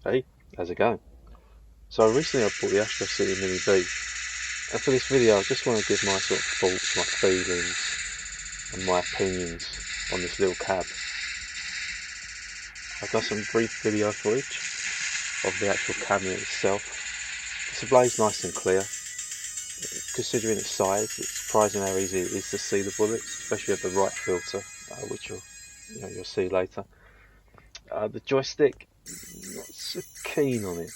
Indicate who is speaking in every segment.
Speaker 1: Hey, how's it going? So recently I bought the Astro City Mini V, and for this video I just want to give my sort of thoughts, my feelings, and my opinions on this little cab. I've got some brief video footage of the actual cabinet itself. The display's nice and clear. Considering its size, it's surprising how easy it is to see the bullets, especially with the right filter, which you'll see later. The joystick, not so keen on it.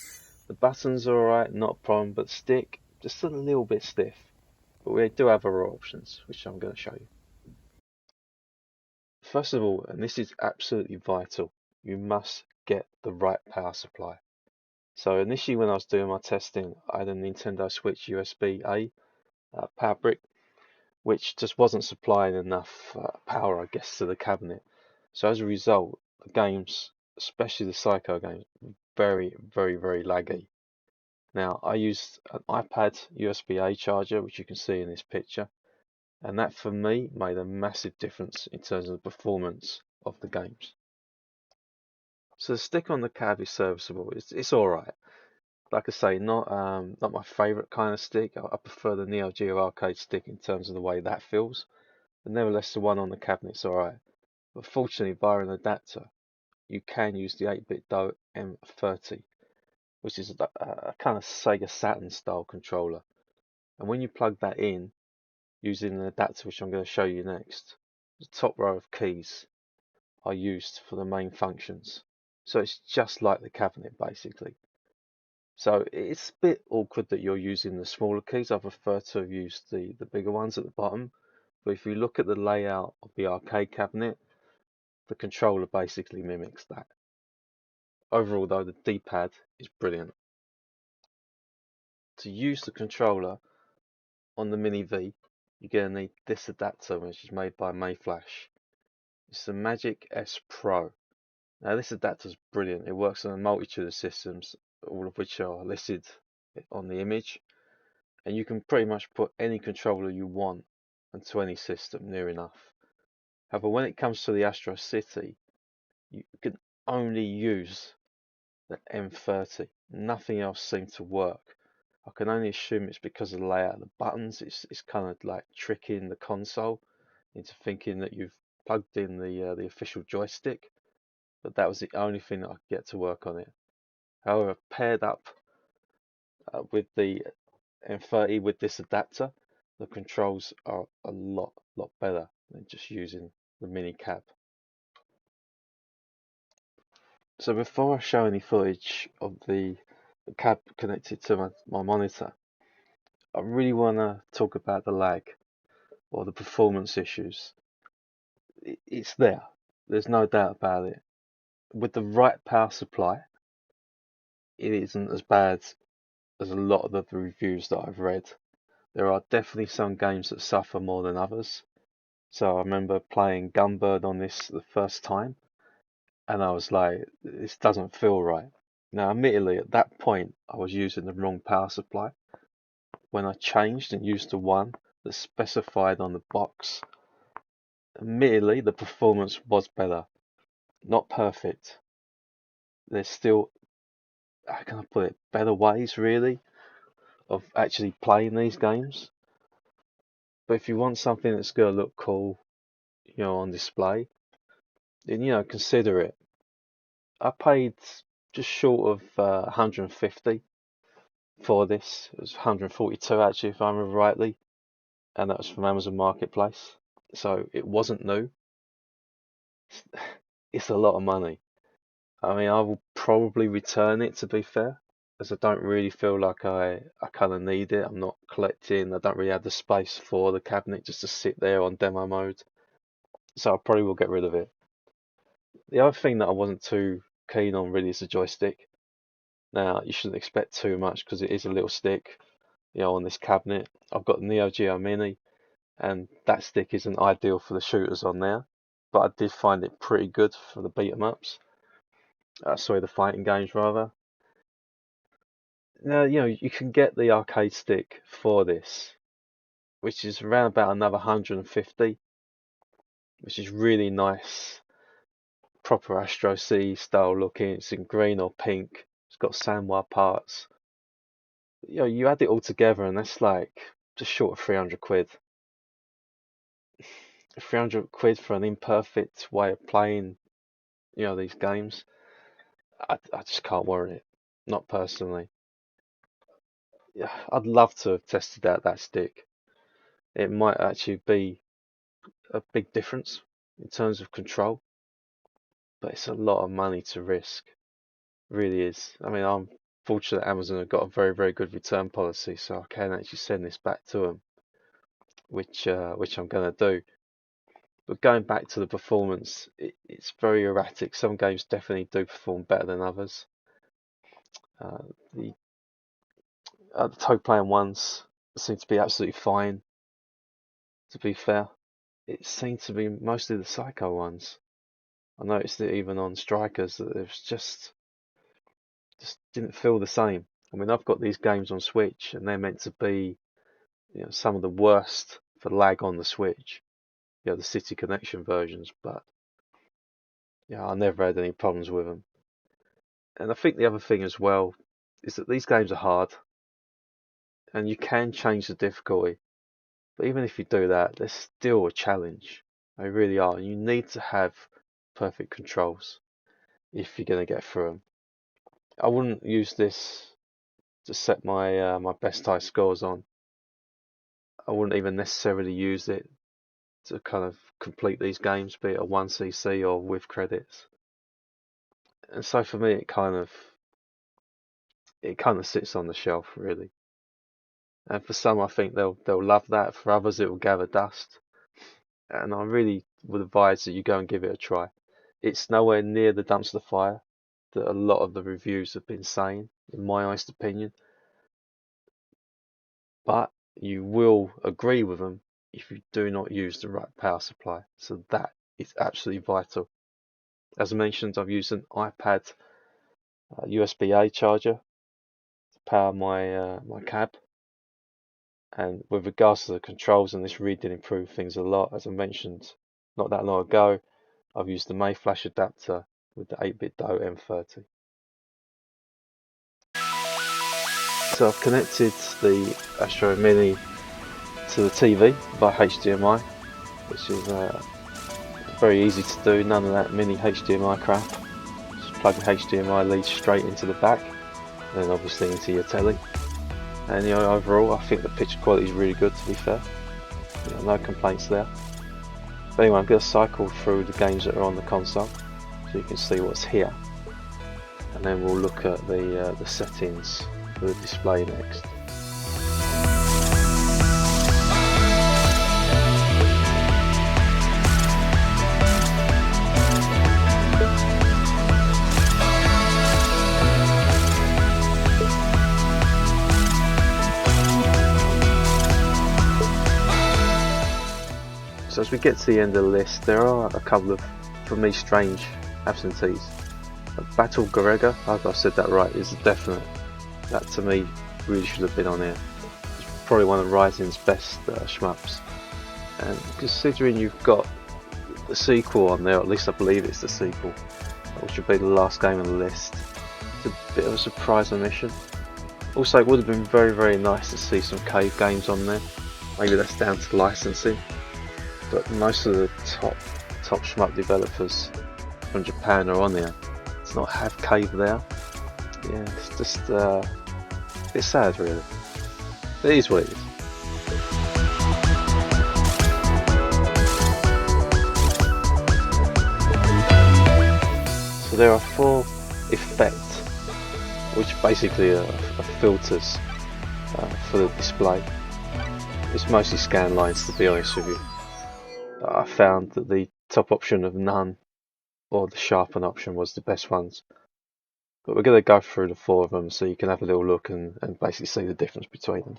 Speaker 1: The buttons are alright, not a problem, but the stick, just a little bit stiff. But we do have other options, which I'm going to show you. First of all, and this is absolutely vital, you must get the right power supply. So initially when I was doing my testing, I had a Nintendo Switch USB-A power brick, which just wasn't supplying enough power, I guess, to the cabinet. So as a result, the games, especially the Psycho games, very, very, very laggy. Now, I used an iPad USB-A charger, which you can see in this picture, and that for me made a massive difference in terms of the performance of the games. So the stick on the cab is serviceable. It's all right. Like I say, not my favourite kind of stick. I prefer the Neo Geo arcade stick in terms of the way that feels. But nevertheless, the one on the cabinet's all right. But fortunately, via an adapter, you can use the 8-bit DO M30, which is a kind of Sega Saturn style controller. And when you plug that in using an adapter, which I'm going to show you next, the top row of keys are used for the main functions. So it's just like the cabinet basically. So it's a bit awkward that you're using the smaller keys. I prefer to have used the bigger ones at the bottom. But if you look at the layout of the arcade cabinet, the controller basically mimics that. Overall though, the D-pad is brilliant. To use the controller on the Mini V, you're going to need this adapter, which is made by Mayflash. It's the Magic S Pro. Now this adapter is brilliant. It works on a multitude of systems, all of which are listed on the image, and you can pretty much put any controller you want onto any system near enough. However, when it comes to the Astro City, you can only use the M30. Nothing else seemed to work. I can only assume it's because of the layout of the buttons. It's kind of like tricking the console into thinking that you've plugged in the official joystick, but that was the only thing that I could get to work on it. However, paired up with the M30 with this adapter, the controls are a lot better than just using the mini cab. So before I show any footage of the cab connected to my monitor, I really want to talk about the lag or the performance issues. It's there. There's no doubt about it. With the right power supply, it isn't as bad as a lot of the reviews that I've read. There are definitely some games that suffer more than others. So I remember playing Gunbird on this the first time, and I was like, this doesn't feel right. Now, admittedly, at that point, I was using the wrong power supply. When I changed and used the one that's specified on the box, admittedly, the performance was better. Not perfect. There's still, how can I put it, better ways, really, of actually playing these games. But if you want something that's going to look cool, on display, then, consider it. I paid just short of 150 for this. It was 142 actually, if I remember rightly, and that was from Amazon Marketplace. So it wasn't new. It's a lot of money. I mean, I will probably return it, to be fair, as I don't really feel like I kind of need it. I'm not collecting. I don't really have the space for the cabinet just to sit there on demo mode. So I probably will get rid of it. The other thing that I wasn't too keen on really is the joystick. Now, you shouldn't expect too much because it is a little stick, on this cabinet. I've got the Neo Geo Mini, and that stick isn't ideal for the shooters on there, but I did find it pretty good for the beat 'em ups. Sorry, the fighting games rather. Now, you can get the arcade stick for this, which is around about another 150, which is really nice, proper Astro City style looking. It's in green or pink, It's got SandWire parts. You know, you add it all together, and that's like just short of 300 quid. 300 quid for an imperfect way of playing, you know, these games. I just can't warrant it. Not personally. Yeah, I'd love to have tested out that stick. It might actually be a big difference in terms of control, but it's a lot of money to risk. It really is. I mean, I'm fortunate Amazon have got a very, very good return policy, so I can actually send this back to them, which I'm going to do. But going back to the performance, it's very erratic. Some games definitely do perform better than others. The toe playing ones seem to be absolutely fine, to be fair. It seemed to be mostly the Psycho ones. I noticed it even on Strikers that it was just didn't feel the same. I mean, I've got these games on Switch and they're meant to be, you know, some of the worst for lag on the Switch. You know, the City Connection versions, but yeah, I never had any problems with them. And I think the other thing as well is that these games are hard and you can change the difficulty. But even if you do that, they're still a challenge. They really are. You need to have perfect controls if you're going to get through them. I wouldn't use this to set my best high scores on. I wouldn't even necessarily use it to kind of complete these games, be it a 1cc or with credits. And so for me, it kind of sits on the shelf really. And for some, I think they'll love that. For others, it will gather dust. And I really would advise that you go and give it a try. It's nowhere near the dumpster fire that a lot of the reviews have been saying, in my honest opinion. But you will agree with them if you do not use the right power supply. So that is absolutely vital. As I mentioned, I've used an iPad USB-A charger to power my cab. And with regards to the controls, and this really did improve things a lot. As I mentioned not that long ago, I've used the Mayflash adapter with the 8-bit DO M30. So I've connected the Astro Mini to the TV via HDMI, which is very easy to do, none of that mini HDMI crap. Just plug the HDMI lead straight into the back, and then obviously into your telly. And you know, overall I think the picture quality is really good, to be fair. You know, no complaints there. But anyway, I'm going to cycle through the games that are on the console so you can see what's here, and then we'll look at the settings for the display next. So as we get to the end of the list, there are a couple of, for me, strange absentees. Battle Gorega, I hope I've said that right, is a definite. That to me really should have been on here. It's probably one of Rising's best shmups. And considering you've got the sequel on there, or at least I believe it's the sequel, which would be the last game on the list, it's a bit of a surprise omission. Also, it would have been very, very nice to see some cave games on there. Maybe that's down to licensing. But most of the top shmup developers from Japan are on there. To not have cave there, yeah, it's just it's sad really. It is what it is. So there are 4 effects, which basically are filters for the display. It's mostly scan lines, to be honest with you. I found that the top option of none or the sharpen option was the best ones. But we're going to go through the 4 of them so you can have a little look and basically see the difference between them.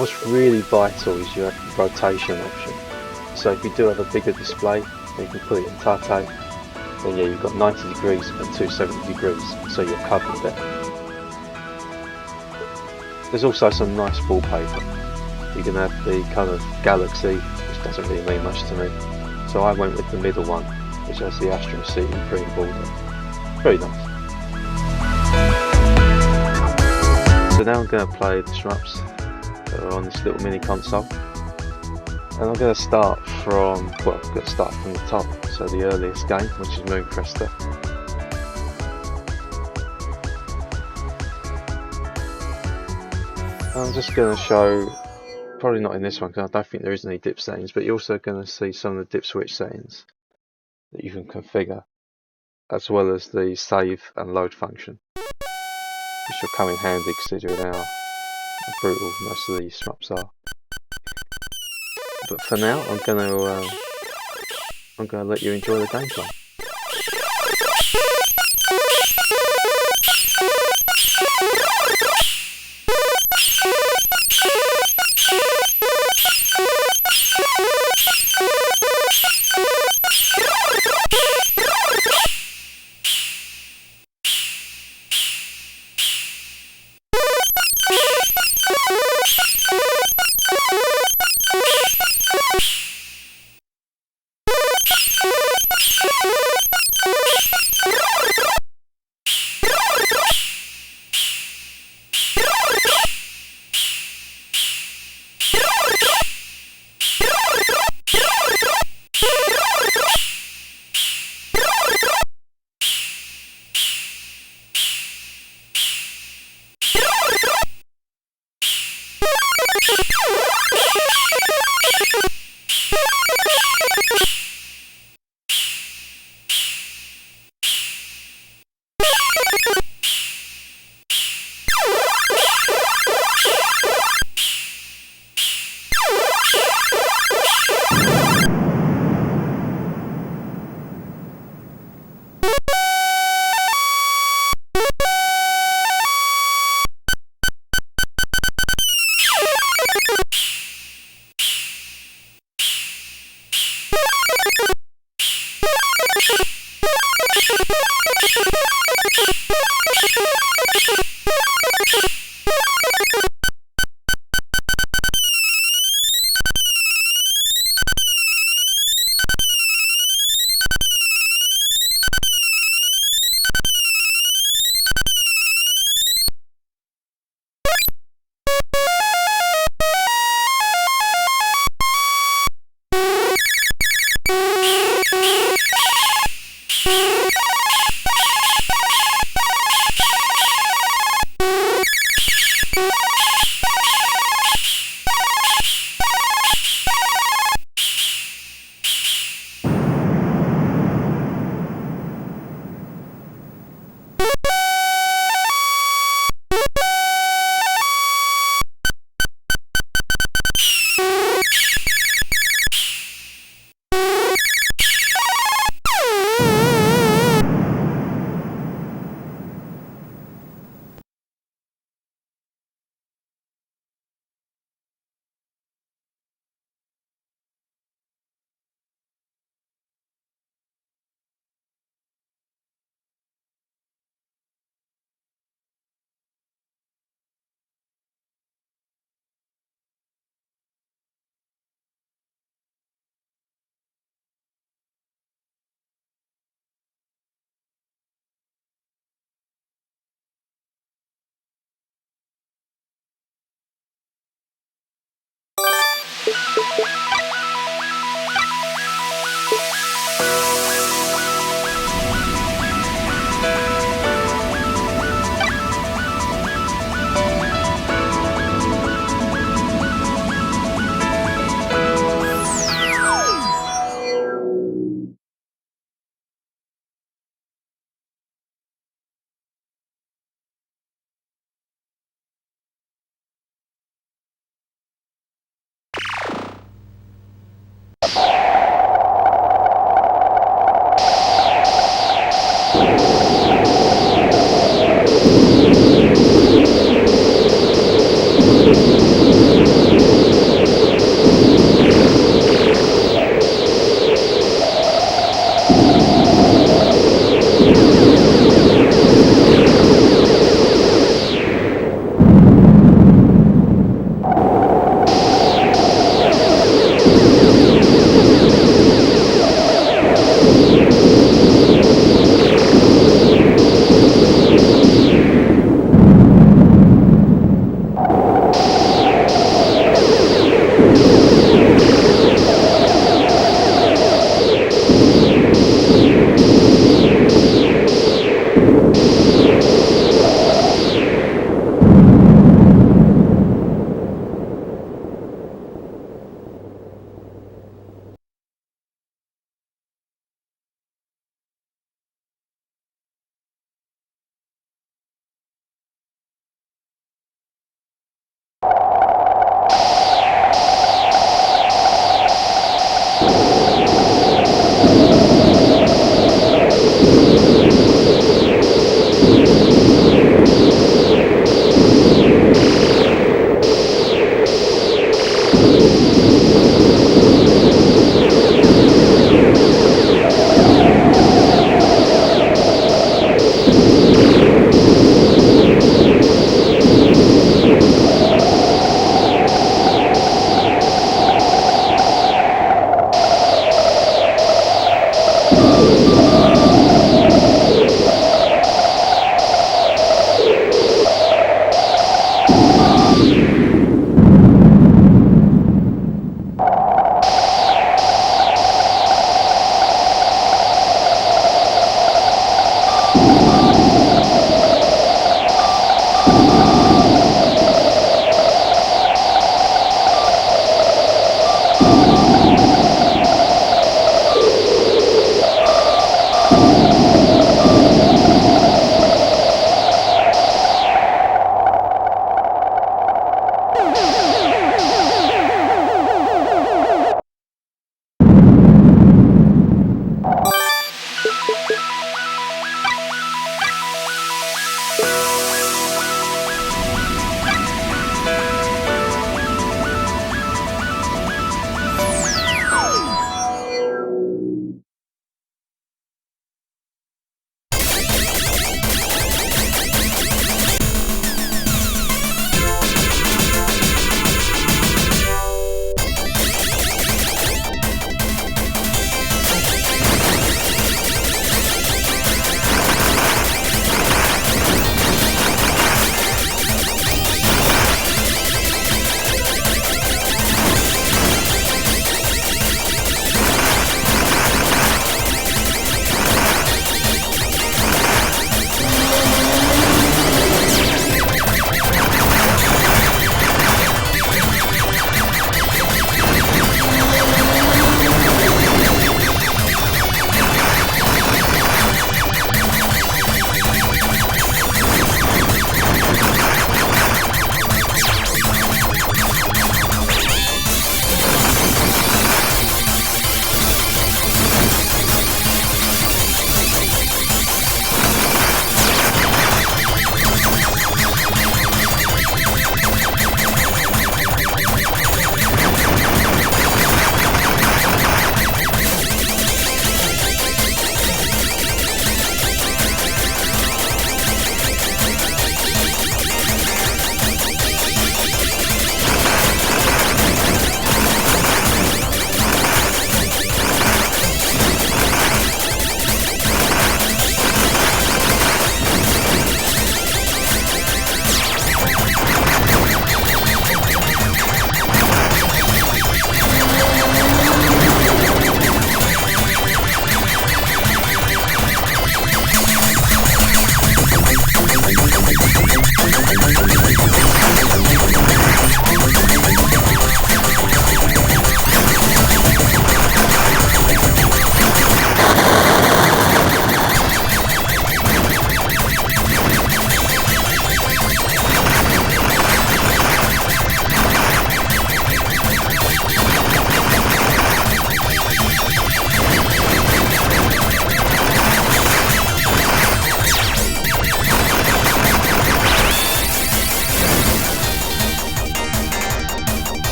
Speaker 1: What's really vital is your rotation option. So if you do have a bigger display, you can put it in Tate, then yeah, you've got 90 degrees and 270 degrees, so you're covered better. There's also some nice wallpaper. You can have the kind of galaxy, which doesn't really mean much to me. So I went with the middle one, which has the Astro City Mini V. Very nice. So now I'm going to play the shmups that are on this little mini console. And I'm going to start from, well, I'm going to start from the top, so the earliest game, which is Moon Crester. I'm just going to show, probably not in this one because I don't think there is any dip settings, but you're also going to see some of the dip switch settings that you can configure, as well as the save and load function, which will come in handy considering how brutal most of these shmups are. But for now, I'm gonna let you enjoy the gameplay.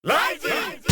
Speaker 2: Lighting!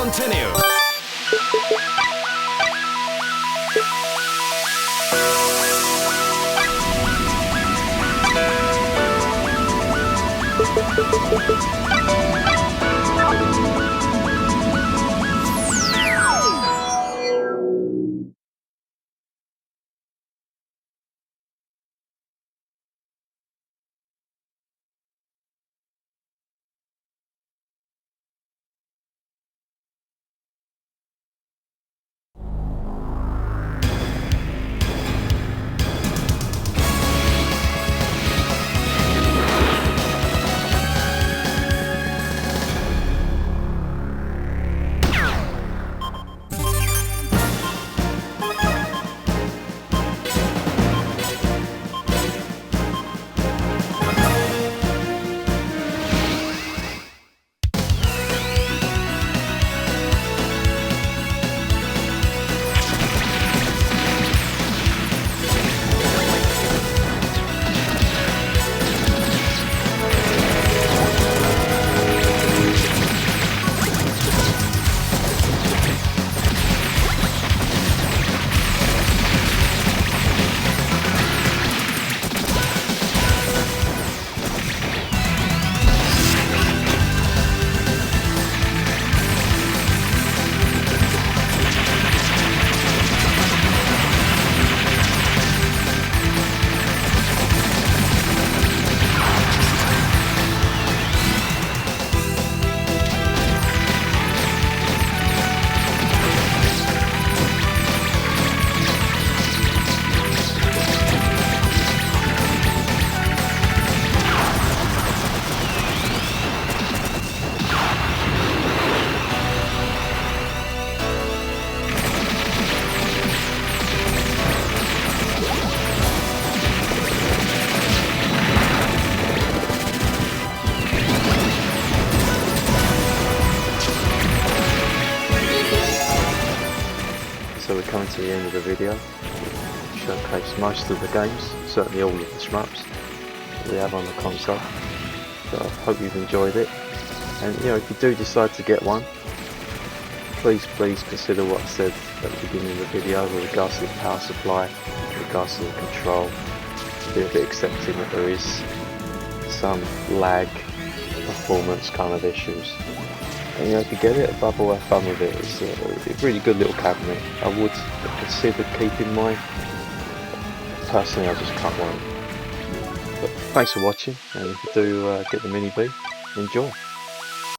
Speaker 3: continue.
Speaker 1: coming to the end of the video. Showcase most of the games, certainly all of the shmups that we have on the console. So I hope you've enjoyed it. And you know, if you do decide to get one, please consider what I said at the beginning of the video with regards to the power supply, with regards to the control. Be a bit accepting that there is some lag, performance kind of issues. And you know, if you get it, above all, have fun with it. It's a really good little cabinet. I would consider keeping mine. Personally, I just can't want it. But thanks for watching, and if you do get the Mini V, enjoy.